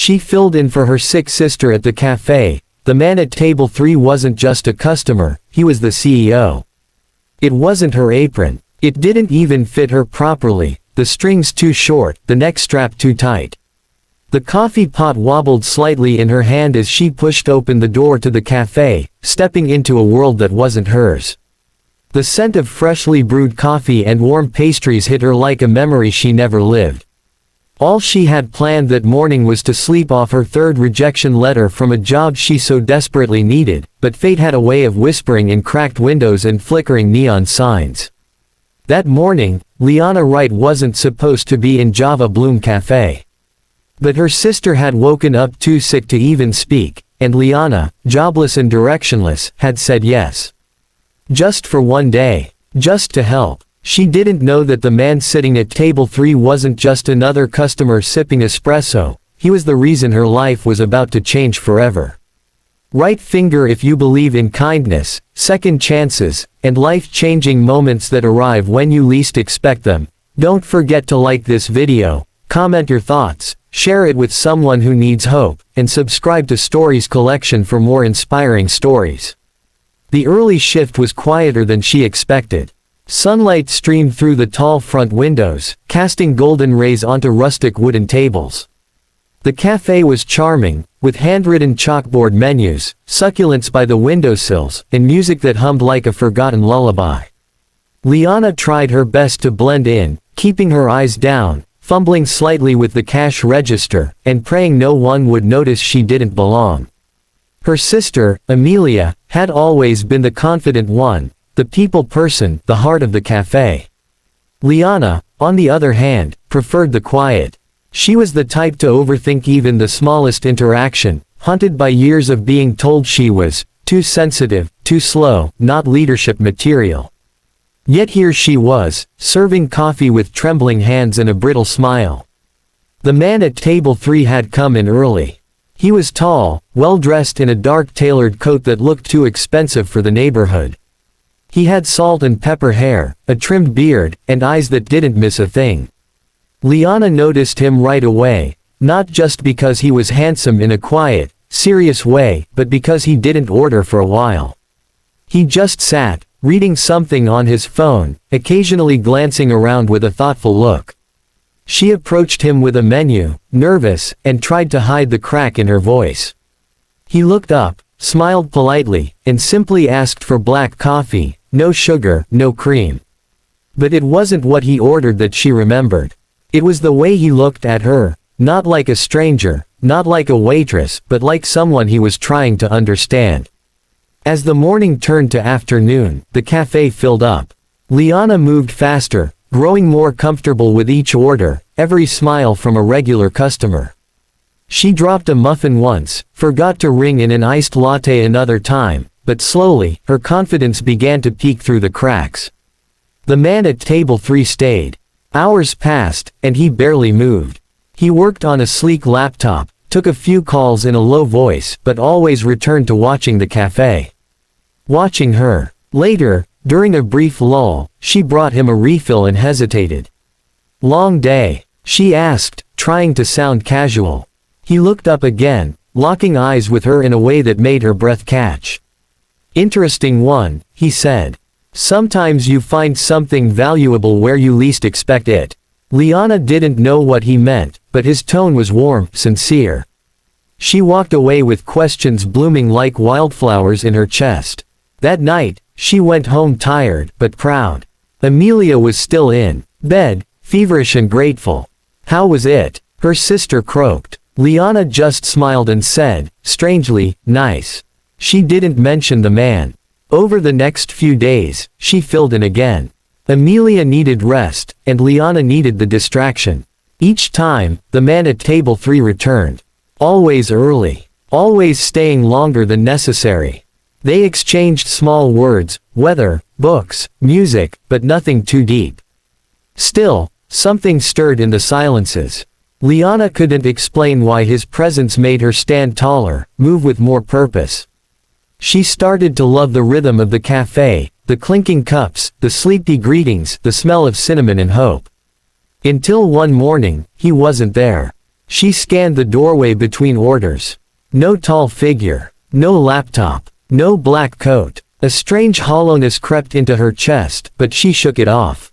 She filled in for her sick sister at the cafe. The man at table 3 wasn't just a customer, he was the CEO. It wasn't her apron. It didn't even fit her properly, the strings too short, the neck strap too tight. The coffee pot wobbled slightly in her hand as she pushed open the door to the cafe, stepping into a world that wasn't hers. The scent of freshly brewed coffee and warm pastries hit her like a memory she never lived. All she had planned that morning was to sleep off her third rejection letter from a job she so desperately needed, but fate had a way of whispering in cracked windows and flickering neon signs. That morning, Liana Wright wasn't supposed to be in Java Bloom Cafe. But her sister had woken up too sick to even speak, and Liana, jobless and directionless, had said yes. Just for one day. Just to help. She didn't know that the man sitting at table 3 wasn't just another customer sipping espresso, he was the reason her life was about to change forever. Right finger if you believe in kindness, second chances, and life-changing moments that arrive when you least expect them. Don't forget to like this video, comment your thoughts, share it with someone who needs hope, and subscribe to Stories Collection for more inspiring stories. The early shift was quieter than she expected. Sunlight streamed through the tall front windows, casting golden rays onto rustic wooden tables. The cafe was charming, with handwritten chalkboard menus, succulents by the windowsills, and music that hummed like a forgotten lullaby. Liana tried her best to blend in, keeping her eyes down, fumbling slightly with the cash register, and praying no one would notice she didn't belong. Her sister, Amelia, had always been the confident one, the people person, the heart of the cafe. Liana, on the other hand, preferred the quiet. She was the type to overthink even the smallest interaction, haunted by years of being told she was too sensitive, too slow, not leadership material. Yet here she was, serving coffee with trembling hands and a brittle smile. The man at table 3 had come in early. He was tall, well-dressed in a dark tailored coat that looked too expensive for the neighborhood. He had salt and pepper hair, a trimmed beard, and eyes that didn't miss a thing. Liana noticed him right away, not just because he was handsome in a quiet, serious way, but because he didn't order for a while. He just sat, reading something on his phone, occasionally glancing around with a thoughtful look. She approached him with a menu, nervous, and tried to hide the crack in her voice. He looked up, smiled politely, and simply asked for black coffee, no sugar, no cream. But it wasn't what he ordered that she remembered. It was the way he looked at her, not like a stranger, not like a waitress, but like someone he was trying to understand. As the morning turned to afternoon, the cafe filled up. Liana moved faster, growing more comfortable with each order, every smile from a regular customer. She dropped a muffin once, forgot to ring in an iced latte another time, but slowly, her confidence began to peek through the cracks. The man at table 3 stayed. Hours passed, and he barely moved. He worked on a sleek laptop, took a few calls in a low voice, but always returned to watching the cafe. Watching her. Later, during a brief lull, she brought him a refill and hesitated. "Long day?" she asked, trying to sound casual. He looked up again, locking eyes with her in a way that made her breath catch. "Interesting one," he said. "Sometimes you find something valuable where you least expect it." Liana didn't know what he meant, but his tone was warm, sincere. She walked away with questions blooming like wildflowers in her chest. That night, she went home tired, but proud. Amelia was still in bed, feverish and grateful. "How was it?" her sister croaked. Liana just smiled and said, strangely, nice. She didn't mention the man. Over the next few days, she filled in again. Amelia needed rest, and Liana needed the distraction. Each time, the man at table 3 returned. Always early. Always staying longer than necessary. They exchanged small words, weather, books, music, but nothing too deep. Still, something stirred in the silences. Liana couldn't explain why his presence made her stand taller, move with more purpose. She started to love the rhythm of the cafe, the clinking cups, the sleepy greetings, the smell of cinnamon and hope. Until one morning, he wasn't there. She scanned the doorway between orders. No tall figure. No laptop. No black coat. A strange hollowness crept into her chest, but she shook it off.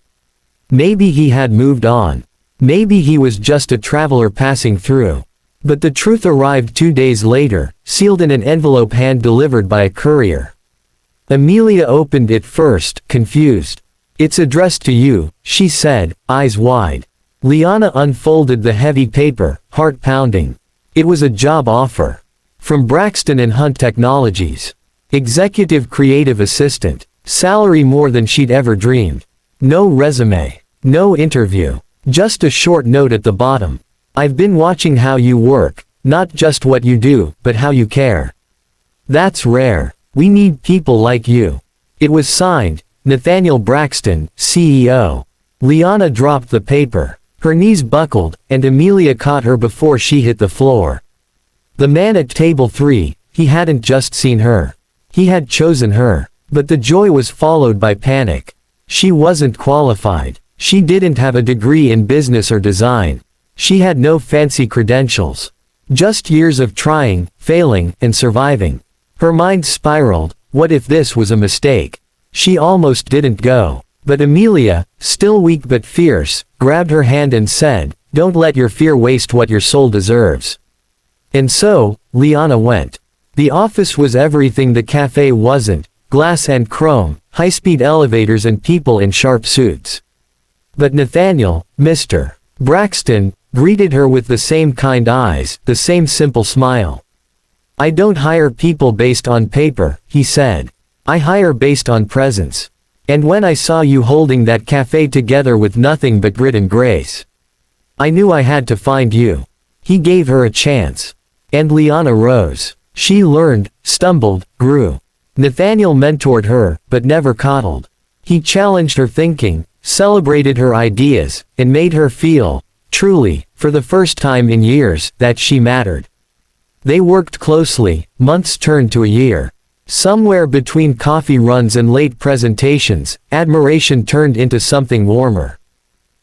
Maybe he had moved on. Maybe he was just a traveler passing through. But the truth arrived 2 days later, sealed in an envelope hand-delivered by a courier. Amelia opened it first, confused. "It's addressed to you," she said, eyes wide. Liana unfolded the heavy paper, heart pounding. It was a job offer. From Braxton and Hunt Technologies. Executive Creative Assistant. Salary more than she'd ever dreamed. No resume. No interview. Just a short note at the bottom. "I've been watching how you work, not just what you do, but how you care. That's rare. We need people like you." It was signed, Nathaniel Braxton, CEO. Liana dropped the paper. Her knees buckled, and Amelia caught her before she hit the floor. The man at table 3, he hadn't just seen her. He had chosen her. But the joy was followed by panic. She wasn't qualified. She didn't have a degree in business or design. She had no fancy credentials. Just years of trying, failing, and surviving. Her mind spiraled. What if this was a mistake? She almost didn't go. But Amelia, still weak but fierce, grabbed her hand and said, "Don't let your fear waste what your soul deserves." And so, Liana went. The office was everything the cafe wasn't: glass and chrome, high-speed elevators and people in sharp suits. But Nathaniel, Mr. Braxton, greeted her with the same kind eyes, the same simple smile. "I don't hire people based on paper," he said. "I hire based on presence. And when I saw you holding that cafe together with nothing but grit and grace, I knew I had to find you." He gave her a chance. And Liana rose. She learned, stumbled, grew. Nathaniel mentored her, but never coddled. He challenged her thinking, celebrated her ideas, and made her feel, truly, for the first time in years, that she mattered. They worked closely. Months turned to a year. Somewhere between coffee runs and late presentations, admiration turned into something warmer.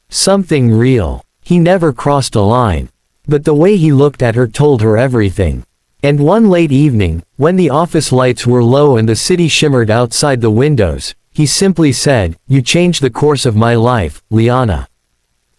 Something real. He never crossed a line. But the way he looked at her told her everything. And one late evening, when the office lights were low and the city shimmered outside the windows, he simply said, "You changed the course of my life, Liana.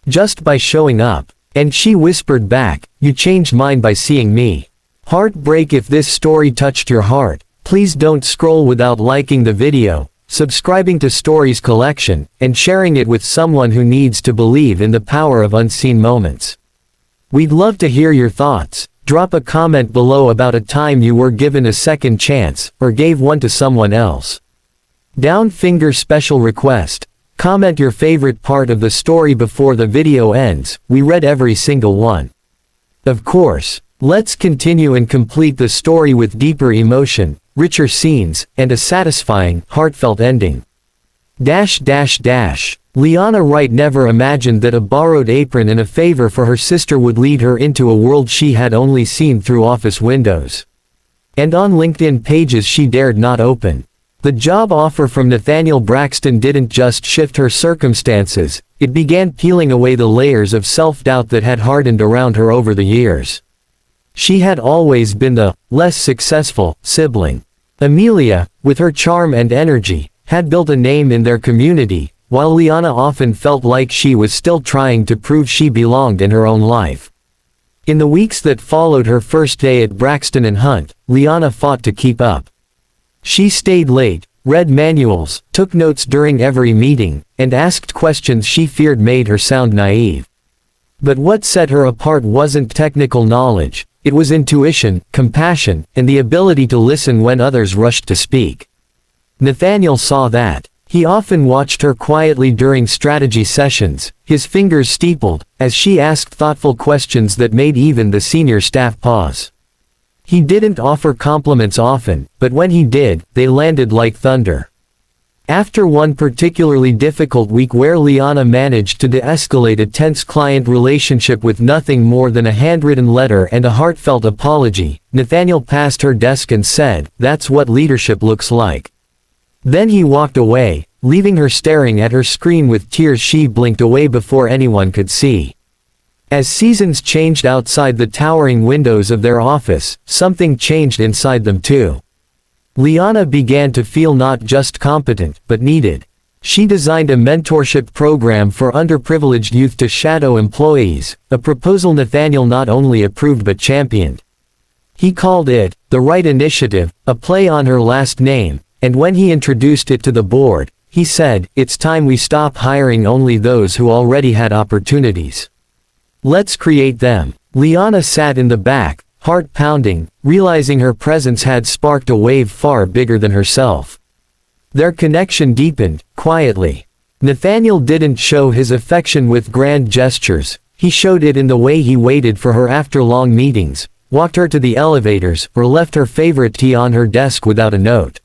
Just by showing up." And she whispered back, "You changed mine by seeing me." Heartbreak. If this story touched your heart, please don't scroll without liking the video, subscribing to Stories Collection, and sharing it with someone who needs to believe in the power of unseen moments. We'd love to hear your thoughts. Drop a comment below about a time you were given a second chance, or gave one to someone else. Down finger special request. Comment your favorite part of the story before the video ends. We read every single one. Of course. Let's continue and complete the story with deeper emotion, richer scenes, and a satisfying, heartfelt ending. Liana Wright never imagined that a borrowed apron and a favor for her sister would lead her into a world she had only seen through office windows. And on LinkedIn pages she dared not open. The job offer from Nathaniel Braxton didn't just shift her circumstances, it began peeling away the layers of self-doubt that had hardened around her over the years. She had always been the less successful sibling. Amelia, with her charm and energy, had built a name in their community, while Liana often felt like she was still trying to prove she belonged in her own life. In the weeks that followed her first day at Braxton and Hunt, Liana fought to keep up. She stayed late, read manuals, took notes during every meeting, and asked questions she feared made her sound naive. But what set her apart wasn't technical knowledge, it was intuition, compassion, and the ability to listen when others rushed to speak. Nathaniel saw that. He often watched her quietly during strategy sessions, his fingers steepled, as she asked thoughtful questions that made even the senior staff pause. He didn't offer compliments often, but when he did, they landed like thunder. After one particularly difficult week where Liana managed to de-escalate a tense client relationship with nothing more than a handwritten letter and a heartfelt apology, Nathaniel passed her desk and said, "That's what leadership looks like." Then he walked away, leaving her staring at her screen with tears she blinked away before anyone could see. As seasons changed outside the towering windows of their office, something changed inside them too. Liana began to feel not just competent, but needed. She designed a mentorship program for underprivileged youth to shadow employees, a proposal Nathaniel not only approved but championed. He called it, the Right Initiative, a play on her last name, and when he introduced it to the board, he said, "It's time we stop hiring only those who already had opportunities. Let's create them." Liana sat in the back, heart pounding, realizing her presence had sparked a wave far bigger than herself. Their connection deepened, quietly. Nathaniel didn't show his affection with grand gestures, he showed it in the way he waited for her after long meetings, walked her to the elevators, or left her favorite tea on her desk without a note.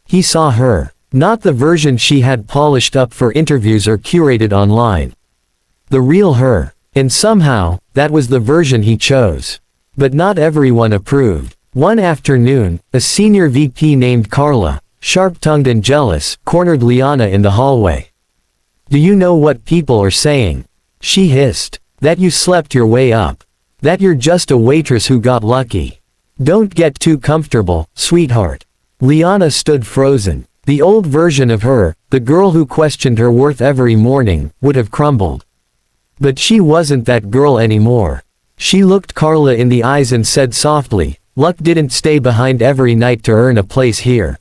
He saw her, not the version she had polished up for interviews or curated online. The real her, and somehow, that was the version he chose. But not everyone approved. One afternoon, a senior VP named Carla, sharp-tongued and jealous, cornered Liana in the hallway. "Do you know what people are saying?" she hissed. "That you slept your way up. That you're just a waitress who got lucky. Don't get too comfortable, sweetheart." Liana stood frozen. The old version of her, the girl who questioned her worth every morning, would have crumbled. But she wasn't that girl anymore. She looked Carla in the eyes and said softly, "Luck didn't stay behind every night to earn a place here.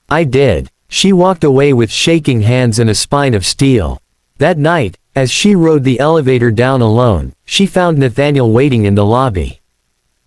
I did." She walked away with shaking hands and a spine of steel. That night, as she rode the elevator down alone, she found Nathaniel waiting in the lobby.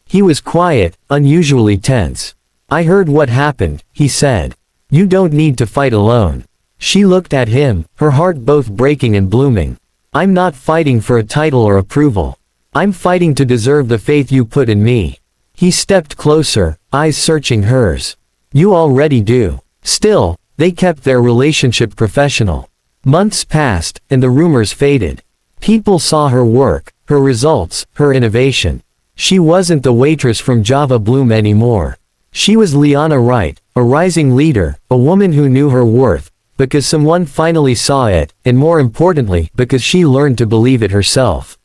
He was quiet, unusually tense. "I heard what happened," he said. "You don't need to fight alone." She looked at him, her heart both breaking and blooming. "I'm not fighting for a title or approval. I'm fighting to deserve the faith you put in me." He stepped closer, eyes searching hers. "You already do." Still, they kept their relationship professional. Months passed, and the rumors faded. People saw her work, her results, her innovation. She wasn't the waitress from Java Bloom anymore. She was Liana Wright, a rising leader, a woman who knew her worth, because someone finally saw it, and more importantly, because she learned to believe it herself.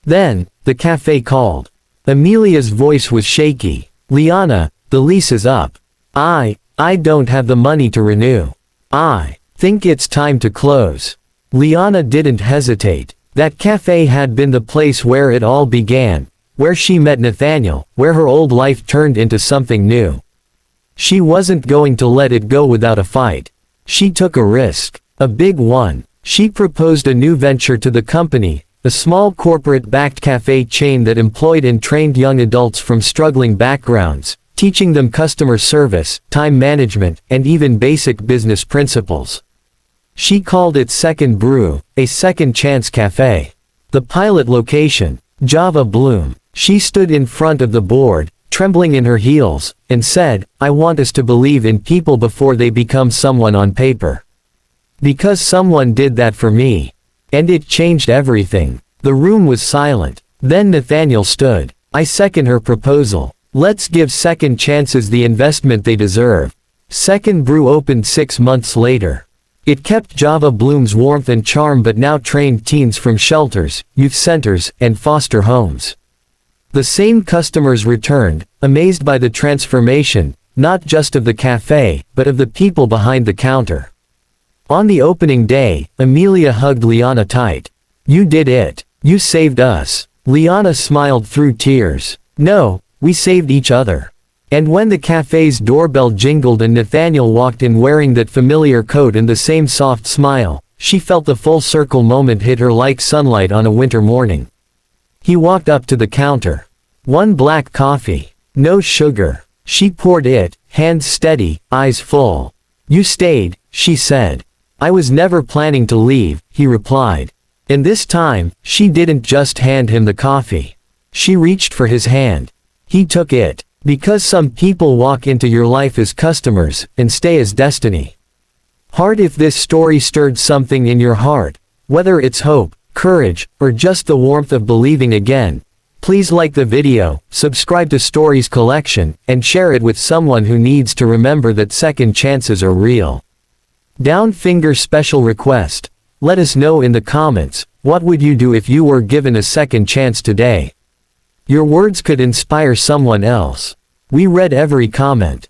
Then, the cafe called. Amelia's voice was shaky. "Liana, the lease is up. I don't have the money to renew. I think it's time to close." Liana didn't hesitate. That cafe had been the place where it all began, where she met Nathaniel, where her old life turned into something new. She wasn't going to let it go without a fight. She took a risk, a big one. She proposed a new venture to the company, a small corporate-backed cafe chain that employed and trained young adults from struggling backgrounds, teaching them customer service, time management, and even basic business principles. She called it Second Brew, a second chance cafe. The pilot location, Java Bloom. She stood in front of the board, trembling in her heels, and said, "I want us to believe in people before they become someone on paper. Because someone did that for me. And it changed everything." The room was silent. Then Nathaniel stood. "I second her proposal. Let's give second chances the investment they deserve." Second Brew opened 6 months later. It kept Java Bloom's warmth and charm but now trained teens from shelters, youth centers, and foster homes. The same customers returned, amazed by the transformation, not just of the cafe, but of the people behind the counter. On the opening day, Amelia hugged Liana tight. "You did it. You saved us." Liana smiled through tears. "No, we saved each other." And when the cafe's doorbell jingled and Nathaniel walked in wearing that familiar coat and the same soft smile, she felt the full circle moment hit her like sunlight on a winter morning. He walked up to the counter. "One black coffee. No sugar." She poured it, hands steady, eyes full. "You stayed," she said. "I was never planning to leave," he replied. And this time, she didn't just hand him the coffee. She reached for his hand. He took it. Because some people walk into your life as customers, and stay as destiny. Hard if this story stirred something in your heart, whether it's hope, courage, or just the warmth of believing again, please like the video, subscribe to Stories Collection, and share it with someone who needs to remember that second chances are real. Down finger special request. Let us know in the comments, What would you do if you were given a second chance today? Your words could inspire someone else. We read every comment.